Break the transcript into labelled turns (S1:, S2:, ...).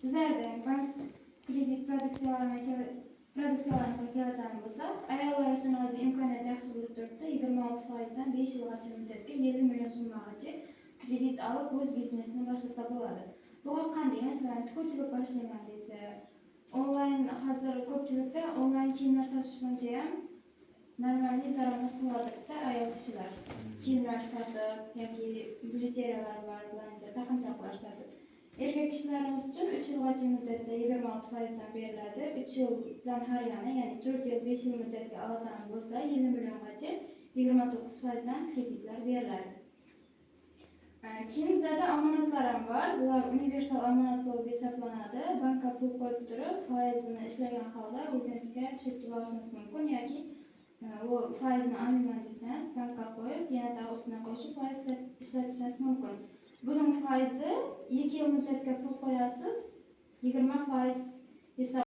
S1: Bizlarda bank kredit produksiyalarimizni keladigan bo'lsak, ayollar uchun hozir imkoniyat yaxshi bo'lib turibdi. 26% dan 5 yilgacha muddatga 50 million so'mgacha kredit olib o'z biznesini boshlasa bo'ladi. Bu qanday? Masalan, tikuvchilik boshlayman desa, onlayn hozir ko'pchilikda onlayn kiyimlar sotish bo'yicha ham normalniy daromad qilyapti ayol kishilar. Kiyimlar sotib yoki bijuteriyalar bor, bo'lanja taqinchoqlar sotib. Erkak kishilarimiz uchun 3 yilgacha muddatda 26% dan beriladi. 3 yildan har yana, ya'ni 4 yil 5 yil muddatga oladigan bo'lsa, 50 milliongacha 29% dan kreditlar beriladi. Keyin bizlarda omonatlar ham bor. Bular universal omonat bo'lib hisoblanadi. Bankka pul qo'yib turib, foizini ishlagan holda o'zingizga tushirib olishingiz mumkin yoki u foizni olmayman desangiz, bankka qo'yib, yana ustiga qo'shib foiz ishlatishingiz mumkin. Buning foizi 2 yil muddatga pul qo'yasiz, 20% hisob